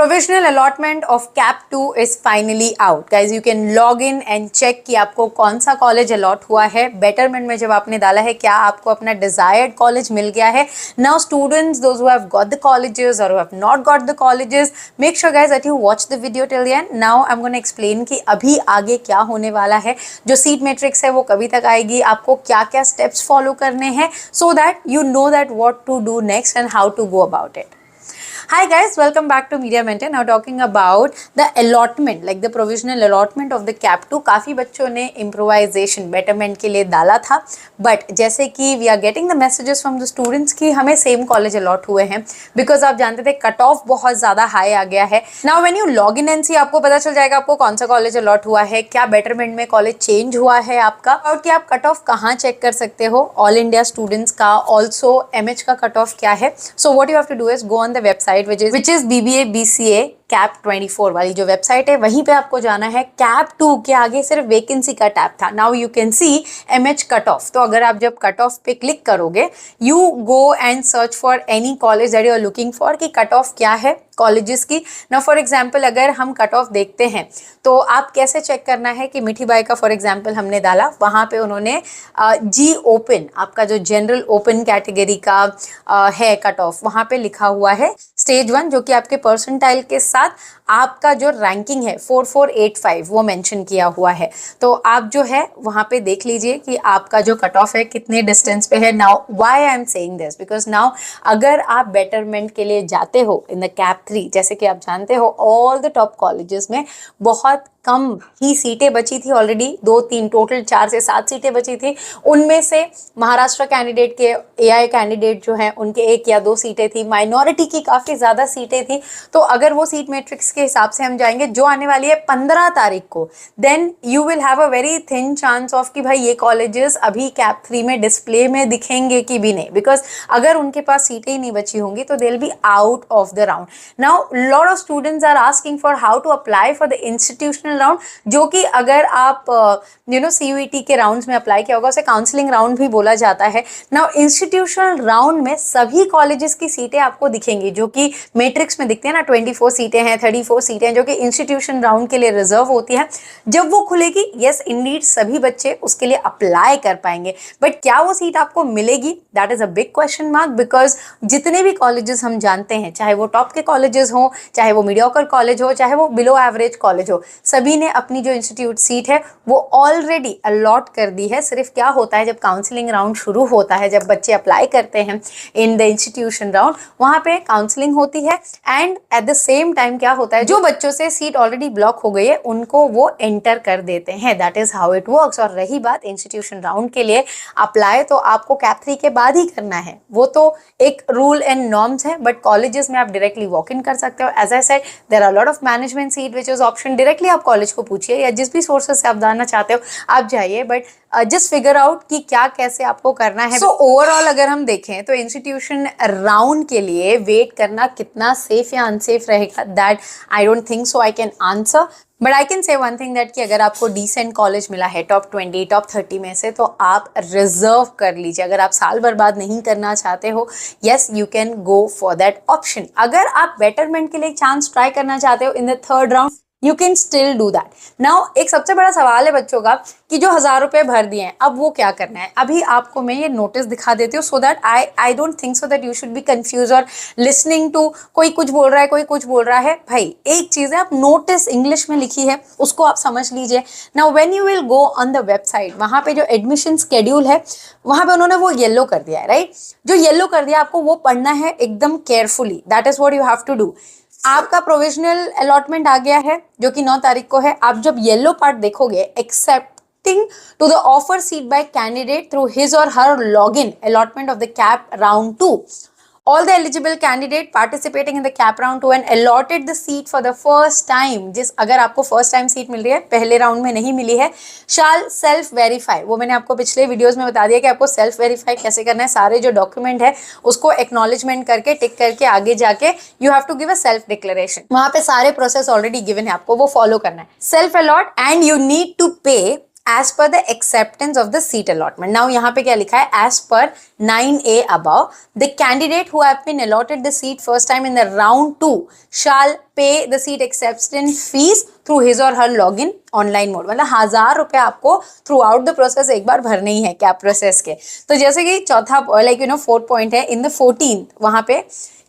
Provisional allotment of Cap 2 is finally out. Guys, you can log in and check कि आपको कौन सा college allot हुआ है. बेटरमेंट में जब आपने डाला है क्या आपको अपना desired कॉलेज मिल गया है. Now students, those who have got the colleges or who have not got the colleges, make sure guys that you watch the video till the end. Now I'm going to explain कि अभी आगे क्या होने वाला है. जो seat matrix है वो कभी तक आएगी, आपको क्या क्या स्टेप्स फॉलो करने हैं, so that you know that what to do next and how to go about it. Hi guys, welcome back to Media Mentor. Now talking about the allotment, like the provisional allotment of the Cap 2. काफ़ी बच्चों ने improvisation betterment के लिए डाला था, but जैसे कि we are getting the messages from the students कि हमें same college allot हुए हैं, because आप जानते थे cut off बहुत ज़्यादा high आ गया है. Now when you log in and see, आपको पता चल जाएगा आपको कौन सा college allot हुआ है, क्या betterment में college change हुआ है आपका, और कि आप cut off कहाँ check कर सकते हो, All India students का, also MH का cut off क्या है. So what you have to do is go on the website which is BBA BCA cap 24 वाली जो वेबसाइट है, वहीं पे आपको जाना है. कैप 2 के आगे सिर्फ वैकेंसी का टैब था. Now you can see MH cut off. तो अगर आप जब कट ऑफ पे क्लिक करोगे, you go and search for any college that you are looking for कि कट ऑफ क्या है कॉलेजेस की. ना फॉर एग्जाम्पल अगर हम कट ऑफ देखते हैं तो आप कैसे चेक करना है कि मिठी बाई का फॉर एग्जाम्पल हमने डाला, वहाँ पे उन्होंने जी ओपन, आपका जो जनरल ओपन कैटेगरी का है कट ऑफ, वहाँ पे लिखा हुआ है स्टेज 1, जो कि आपके परसेंटाइल के साथ आपका जो रैंकिंग है 4485 वो मेंशन किया हुआ है. तो आप जो है वहाँ पे देख लीजिए कि आपका जो कट ऑफ है कितने डिस्टेंस पे है. Now why I am saying this, because now अगर आप बेटरमेंट के लिए जाते हो इन द कैप 3, जैसे कि आप जानते हो ऑल द टॉप कॉलेजेस में बहुत कम ही सीटें बची थी. ऑलरेडी 2-3 टोटल 4 से 7 सीटें बची थी. उनमें से महाराष्ट्र कैंडिडेट के, AI कैंडिडेट जो हैं उनके 1 या 2 सीटें थी. माइनॉरिटी की काफ़ी ज़्यादा सीटें थी. तो अगर वो सीट मैट्रिक्स के हिसाब से हम जाएंगे जो आने वाली है 15 तारीख को, then you will have a very thin chance of कि भाई ये कॉलेजेस अभी कैप 3 में डिस्प्ले में दिखेंगे कि भी नहीं, बिकॉज अगर उनके पास सीटें ही नहीं बची होंगी तो they will be out of the round. Now lot of students are asking for how to apply for the institutional round, जो कि अगर आप CUET के राउंड्स में अप्लाई किया होगा उसे काउंसलिंग राउंड भी बोला जाता है. नाउ इंस्टीट्यूशनल राउंड में सभी कॉलेजेस की सीटें आपको दिखेंगी, जो कि मैट्रिक्स में दिखते हैं ना. 24 सीटें हैं, 34 सीटें हैं, जो कि इंस्टीट्यूशन राउंड के लिए रिजर्व होती हैं. जब वो खुलेगी, यस इंडीड सभी बच्चे उसके लिए अप्लाई कर पाएंगे, बट क्या वो सीट आपको मिलेगी, that is a big question mark. Because जितने भी कॉलेजेस हम जानते हैं, चाहे वो टॉप के कॉलेजेस हो, चाहे वो मीडियोकर कॉलेज हो, चाहे वो बिलो एवरेज कॉलेज हो, सभी ने अपनी जो इंस्टीट्यूट सीट है वो ऑलरेडी अलॉट कर दी है. सिर्फ क्या होता है, जब काउंसलिंग राउंड शुरू होता है, जब बच्चे अप्लाई करते हैं इन द इंस्टीट्यूशन राउंड, वहाँ पे काउंसलिंग होती है. And at the same time क्या होता है, जो बच्चों से सीट ऑलरेडी ब्लॉक हो गई है उनको वो एंटर कर देते हैं. That is how it works. और रही बात इंस्टीट्यूशन राउंड के लिए अप्लाई, तो आपको कैप 3 के बाद ही करना है. वो तो एक रूल एंड नॉर्म्स है, बट कॉलेजेस में आप डायरेक्टली वॉक इन कर सकते हो. As I said, there are lot of management seat which is option. Directly आप कॉलेज को पूछिए या जिस भी सोर्सेस से आप जानना चाहते हो आप जाइए, बट जस्ट फिगर आउट कि क्या कैसे आपको करना है. सो ओवरऑल अगर हम देखें तो इंस्टीट्यूशन राउंड के लिए वेट करना कितना सेफ या अनसेफ रहेगा, that I don't think so I can answer. But I can say one thing that कि अगर आपको डिसेंट कॉलेज मिला है टॉप 20 टॉप 30 में से, तो आप रिजर्व कर लीजिए. अगर आप साल बर्बाद नहीं करना चाहते हो, yes you can go for that option. अगर आप बेटरमेंट के लिए चांस ट्राई करना चाहते हो in the 3rd round, you can still do that. Now एक सबसे बड़ा सवाल है बच्चों का कि जो 1000 रुपये भर दिए हैं, अब वो क्या करना है. अभी आपको मैं ये नोटिस दिखा देती हूँ, so that I don't think so that you should be confuse और लिसनिंग टू कोई कुछ बोल रहा है, कोई कुछ बोल रहा है. भाई एक चीज़ है, आप नोटिस इंग्लिश में लिखी है उसको आप समझ लीजिए. Now when you will go on the website, वहाँ पे जो एडमिशन स्केड्यूल है वहाँ पे उन्होंने वो येलो कर दिया है, राइट. जो येलो कर दिया आपको वो पढ़ना है एकदम carefully. That is what you have to do. आपका प्रोविजनल अलॉटमेंट आ गया है जो कि 9 तारीख को है. आप जब येलो पार्ट देखोगे, excepting to the offer seat by candidate through his or her login allotment of the CAP round 2, all the eligible candidate participating in the cap round 2 and allotted the seat for the first time, जिस अगर आपको first time sheet मिल रही है, पहले round में नहीं मिली है, shall self verify. वो मैंने आपको पिछले वीडियोस में बता दिया कि आपको सेल्फ वेरीफाई कैसे करना है. सारे जो डॉक्यूमेंट है उसको एक्नॉलेजमेंट करके टिक करके आगे जाके you have to give a self declaration. वहाँ पे सारे प्रोसेस ऑलरेडी गिवन है, आपको वो फॉलो करना है. Self allot and you need to pay as per the acceptance of the seat allotment. Now यहाँ पे क्या लिखा है, as per 9A above, the candidate who have been allotted the seat first time in the round 2 shall pay the seat acceptance fees through his or her login online mode. मतलब 1000 रुपये आपको through out the process एक बार भरने ही है cap process के. तो जैसे कि चौथा फोर्थ पॉइंट है, इन द 14th वहां पे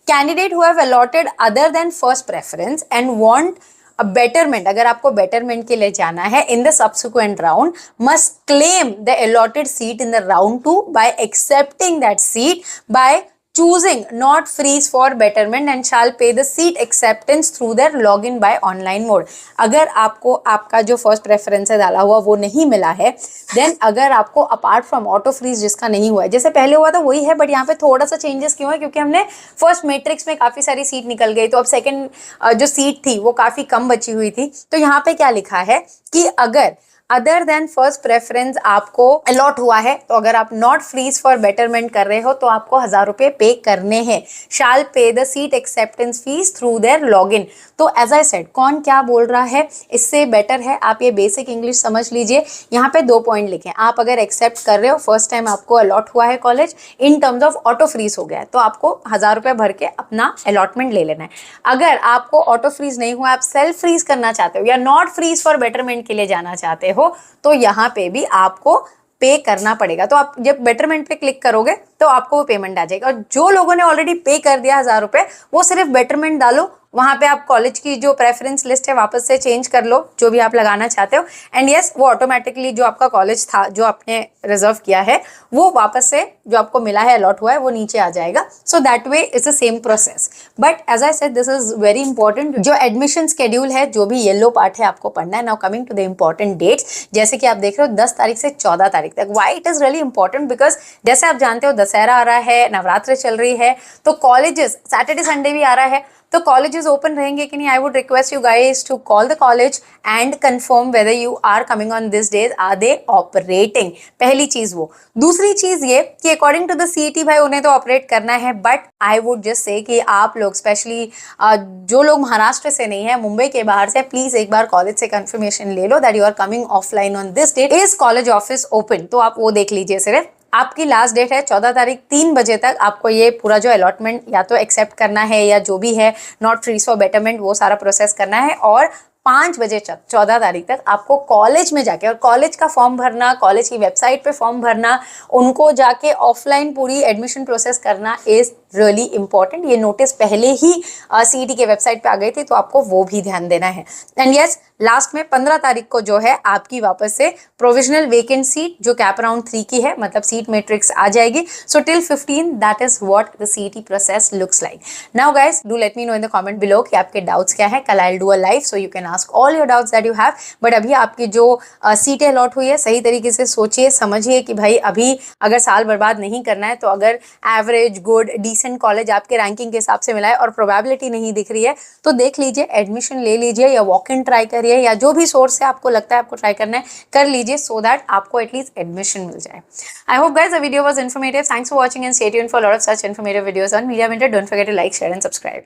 candidate who have allotted other than first preference and want betterment, अगर आपको बेटरमेंट के लिए जाना है in the subsequent round, must claim the allotted seat in the round 2 by accepting that seat by choosing not freeze for betterment and shall pay the seat acceptance through their login by online mode. अगर आपको आपका जो first preference है डाला हुआ वो नहीं मिला है, देन अगर आपको अपार्ट फ्रॉम ऑटो फ्रीज जिसका नहीं हुआ है, जैसे पहले हुआ था वही है, बट यहाँ पे थोड़ा सा चेंजेस क्यों है, क्योंकि हमने फर्स्ट मैट्रिक्स में काफ़ी सारी सीट निकल गई, तो अब सेकेंड जो सीट थी वो काफ़ी कम बची हुई थी. तो यहाँ पे क्या लिखा है कि अगर अदर देन फर्स्ट प्रेफरेंस आपको अलॉट हुआ है, तो अगर आप नॉट फ्रीज फॉर बेटरमेंट कर रहे हो तो आपको 1000 रुपये पे करने हैं. शाल पे the seat acceptance fees through their login. तो एज आई सेड, कौन क्या बोल रहा है इससे बेटर है आप ये बेसिक इंग्लिश समझ लीजिए. यहाँ पे 2 पॉइंट लिखे हैं. आप अगर एक्सेप्ट कर रहे हो, फर्स्ट टाइम आपको अलॉट हुआ है college, in terms of auto freeze हो गया है, तो आपको 1000 रुपये भर के अपना अलॉटमेंट ले लेना है. अगर आपको ऑटो फ्रीज नहीं हुआ, आप सेल्फ फ्रीज करना चाहते हो या नॉट फ्रीज फॉर बेटरमेंट के लिए जाना चाहते हो, तो यहाँ पे भी आपको पे करना पड़ेगा. तो आप जब बेटरमेंट पे क्लिक करोगे तो आपको वो पेमेंट आ जाएगा. और जो लोगों ने ऑलरेडी पे कर दिया 1000 रुपये, वो सिर्फ बेटरमेंट डालो, वहाँ पे आप कॉलेज की जो प्रेफरेंस लिस्ट है वापस से चेंज कर लो, जो भी आप लगाना चाहते हो, एंड यस वो ऑटोमेटिकली जो आपका कॉलेज था जो आपने रिजर्व किया है वो वापस से जो आपको मिला है अलॉट हुआ है वो नीचे आ जाएगा. So that way is the same process. But as I said, this is very important. जो एडमिशन शेड्यूल है, जो भी येलो पार्ट है, आपको पढ़ना है. Now coming to the important dates, जैसे कि आप देख रहे हो 10 तारीख से 14 तारीख तक. Why it is really important, because जैसे आप जानते हो दशहरा आ रहा है, नवरात्र चल रही है, तो कॉलेजेस सैटरडे संडे भी आ रहा है, तो कॉलेजेस ओपन रहेंगे कि नहीं. I would request you guys to call the college and confirm whether you are coming on this days, are they operating. पहली चीज वो. दूसरी चीज ये कि अकॉर्डिंग टू द सीईटी भाई उन्हें तो ऑपरेट करना है, but I would just say कि आप लोग स्पेशली जो लोग महाराष्ट्र से नहीं है, मुंबई के बाहर से, प्लीज एक बार कॉलेज से कंफर्मेशन ले लो that you are coming offline on this date. Is college office open? तो आप वो देख लीजिए. सिर्फ आपकी लास्ट डेट है 14 तारीख 3 बजे तक. आपको ये पूरा जो अलॉटमेंट या तो एक्सेप्ट करना है या जो भी है नॉट फ्रीज फॉर बेटरमेंट वो सारा प्रोसेस करना है. और 5 बजे तक 14 तारीख तक आपको कॉलेज में जाके, और कॉलेज का फॉर्म भरना, कॉलेज की वेबसाइट पे फॉर्म भरना, उनको जाके ऑफलाइन पूरी एडमिशन प्रोसेस करना इज रियली इंपॉर्टेंट. ये नोटिस पहले ही सीईटी के वेबसाइट पे आ गई थी, तो आपको वो भी ध्यान देना है. एंड यस, लास्ट में 15 तारीख को जो है आपकी वापस से प्रोविजनल वेकेंट सीट जो कैप राउंड 3 की है, मतलब सीट मैट्रिक्स आ जाएगी. So till 15 that is what the CET process looks like. Now guys, do let me know in the comment below कि आपके डाउट्स क्या है. कल I will do a live so you can ask all your doubts that you have. But अभी आपकी जो सीटें allot हुई है, सही तरीके से सोचिए, समझिए कि भाई अभी अगर साल बर्बाद नहीं करना है, तो अगर एवरेज गुड डिसेंट कॉलेज आपके रैंकिंग के हिसाब से मिला है और प्रोबेबिलिटी नहीं दिख रही है, तो देख लीजिए, एडमिशन ले लीजिए या वॉक इन ट्राई करिए, या जो भी सोर्स से आपको लगता है आपको ट्राई करना है कर लीजिए, सो दैट आपको एटलीस्ट एडमिशन मिल जाए. I hope guys the video was informative. Thanks for watching and stay tuned for lot of such informative videos on Media Minute. Don't forget to like, share and subscribe.